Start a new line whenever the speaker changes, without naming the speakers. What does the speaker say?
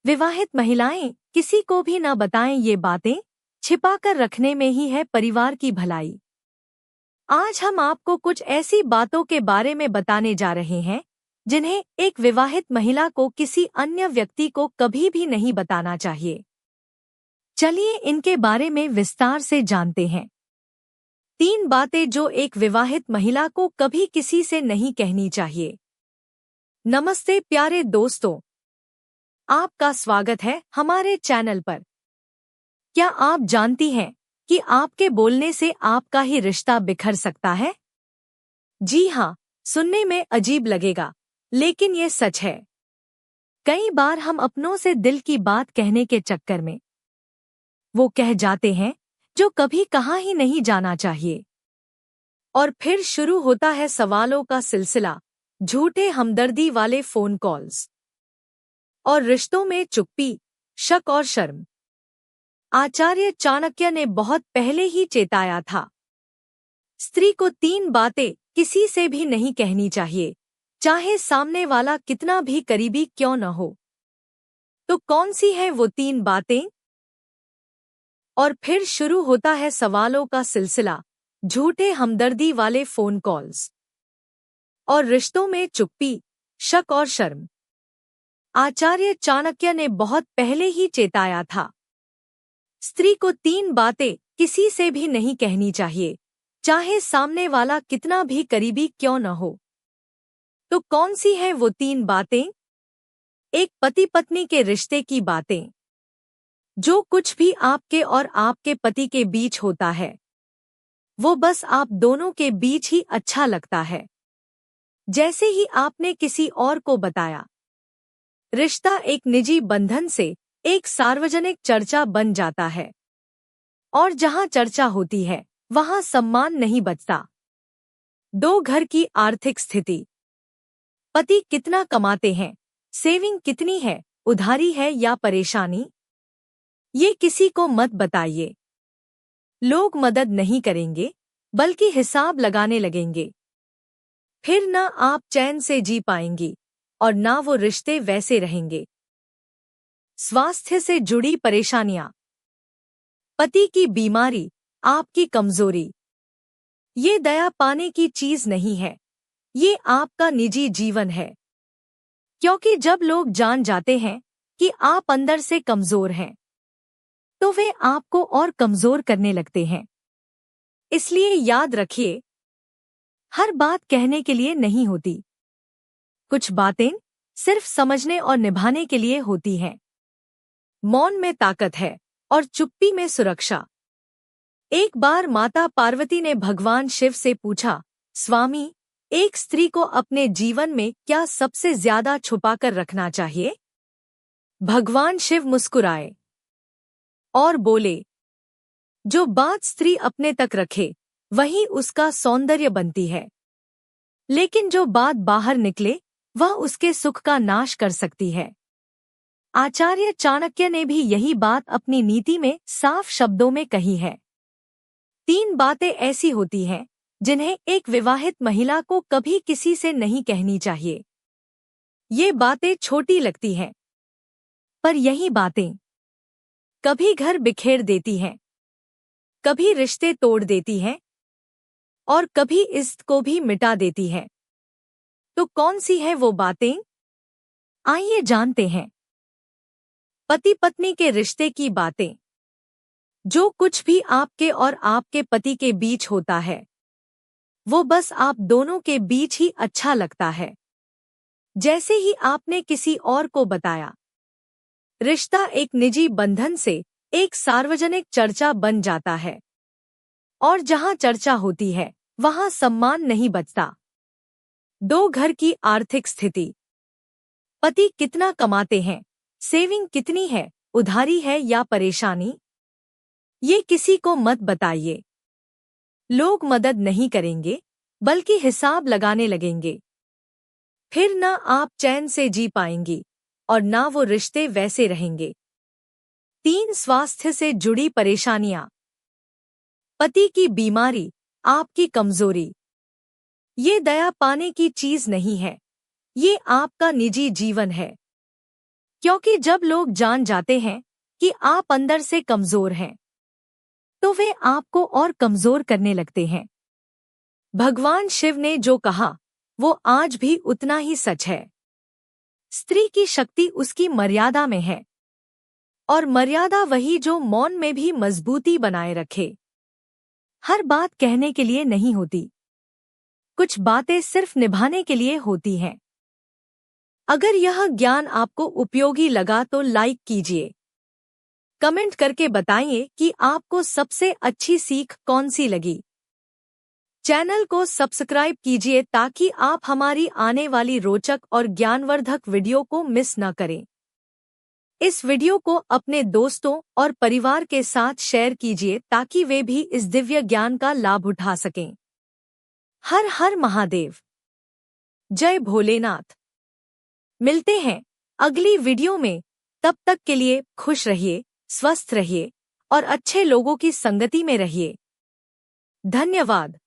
विवाहित महिलाएं किसी को भी न बताएं, ये बातें छिपाकर रखने में ही है परिवार की भलाई। आज हम आपको कुछ ऐसी बातों के बारे में बताने जा रहे हैं जिन्हें एक विवाहित महिला को किसी अन्य व्यक्ति को कभी भी नहीं बताना चाहिए। चलिए इनके बारे में विस्तार से जानते हैं। 3 बातें जो एक विवाहित महिला को कभी किसी से नहीं कहनी चाहिए। नमस्ते प्यारे दोस्तों, आपका स्वागत है हमारे चैनल पर। क्या आप जानती हैं कि आपके बोलने से आपका ही रिश्ता बिखर सकता है? जी हाँ, सुनने में अजीब लगेगा, लेकिन ये सच है। कई बार हम अपनों से दिल की बात कहने के चक्कर में वो कह जाते हैं जो कभी कहा ही नहीं जाना चाहिए। और फिर शुरू होता है सवालों का सिलसिला, झूठे हमदर्दी वाले फोन कॉल्स और रिश्तों में चुप्पी, शक और शर्म। आचार्य चाणक्य ने बहुत पहले ही चेताया था, स्त्री को 3 बातें किसी से भी नहीं कहनी चाहिए, चाहे सामने वाला कितना भी करीबी क्यों न हो। तो कौन सी है वो 3 बातें? और फिर शुरू होता है सवालों का सिलसिला, झूठे हमदर्दी वाले फोन कॉल्स और रिश्तों में चुप्पी, शक और शर्म। आचार्य चाणक्य ने बहुत पहले ही चेताया था, स्त्री को 3 बातें किसी से भी नहीं कहनी चाहिए, चाहे सामने वाला कितना भी करीबी क्यों न हो। तो कौन सी है वो 3 बातें? एक पति पत्नी के रिश्ते की बातें। जो कुछ भी आपके और आपके पति के बीच होता है वो बस आप दोनों के बीच ही अच्छा लगता है। जैसे ही आपने किसी और को बताया, रिश्ता एक निजी बंधन से एक सार्वजनिक चर्चा बन जाता है। और जहां चर्चा होती है वहां सम्मान नहीं बचता। 2 घर की आर्थिक स्थिति। पति कितना कमाते हैं, सेविंग कितनी है, उधारी है या परेशानी, ये किसी को मत बताइए। लोग मदद नहीं करेंगे बल्कि हिसाब लगाने लगेंगे। फिर ना आप चैन से जी पाएंगी और ना वो रिश्ते वैसे रहेंगे। स्वास्थ्य से जुड़ी परेशानियां। पति की बीमारी, आपकी कमजोरी। ये दया पाने की चीज नहीं है, ये आपका निजी जीवन है। क्योंकि जब लोग जान जाते हैं कि आप अंदर से कमजोर हैं तो वे आपको और कमजोर करने लगते हैं। इसलिए याद रखिए, हर बात कहने के लिए नहीं होती। कुछ बातें सिर्फ समझने और निभाने के लिए होती हैं। मौन में ताकत है और चुप्पी में सुरक्षा। एक बार माता पार्वती ने भगवान शिव से पूछा, स्वामी, एक स्त्री को अपने जीवन में क्या सबसे ज्यादा छुपाकर रखना चाहिए? भगवान शिव मुस्कुराए और बोले, जो बात स्त्री अपने तक रखे वही उसका सौंदर्य बनती है, लेकिन जो बात बाहर निकले वह उसके सुख का नाश कर सकती है। आचार्य चाणक्य ने भी यही बात अपनी नीति में साफ शब्दों में कही है। 3 बातें ऐसी होती हैं जिन्हें एक विवाहित महिला को कभी किसी से नहीं कहनी चाहिए। ये बातें छोटी लगती हैं, पर यही बातें कभी घर बिखेर देती हैं, कभी रिश्ते तोड़ देती हैं और कभी इज्जत को भी मिटा देती हैं। तो कौन सी है वो बातें? आइए जानते हैं। पति पत्नी के रिश्ते की बातें। जो कुछ भी आपके और आपके पति के बीच होता है वो बस आप दोनों के बीच ही अच्छा लगता है। जैसे ही आपने किसी और को बताया, रिश्ता एक निजी बंधन से एक सार्वजनिक चर्चा बन जाता है। और जहां चर्चा होती है वहां सम्मान नहीं बचता। 2 घर की आर्थिक स्थिति। पति कितना कमाते हैं, सेविंग कितनी है, उधारी है या परेशानी, ये किसी को मत बताइए। लोग मदद नहीं करेंगे बल्कि हिसाब लगाने लगेंगे। फिर ना आप चैन से जी पाएंगी और ना वो रिश्ते वैसे रहेंगे। 3 स्वास्थ्य से जुड़ी परेशानियां। पति की बीमारी, आपकी कमजोरी। ये दया पाने की चीज नहीं है, ये आपका निजी जीवन है। क्योंकि जब लोग जान जाते हैं कि आप अंदर से कमजोर हैं, तो वे आपको और कमजोर करने लगते हैं। भगवान शिव ने जो कहा वो आज भी उतना ही सच है। स्त्री की शक्ति उसकी मर्यादा में है, और मर्यादा वही जो मौन में भी मजबूती बनाए रखे। हर बात कहने के लिए नहीं होती, कुछ बातें सिर्फ निभाने के लिए होती हैं। अगर यह ज्ञान आपको उपयोगी लगा तो लाइक कीजिए, कमेंट करके बताइए कि आपको सबसे अच्छी सीख कौन सी लगी। चैनल को सब्सक्राइब कीजिए ताकि आप हमारी आने वाली रोचक और ज्ञानवर्धक वीडियो को मिस न करें। इस वीडियो को अपने दोस्तों और परिवार के साथ शेयर कीजिए ताकि वे भी इस दिव्य ज्ञान का लाभ उठा सकें। हर हर महादेव। जय भोलेनाथ। मिलते हैं अगली वीडियो में। तब तक के लिए खुश रहिए, स्वस्थ रहिए और अच्छे लोगों की संगति में रहिए। धन्यवाद।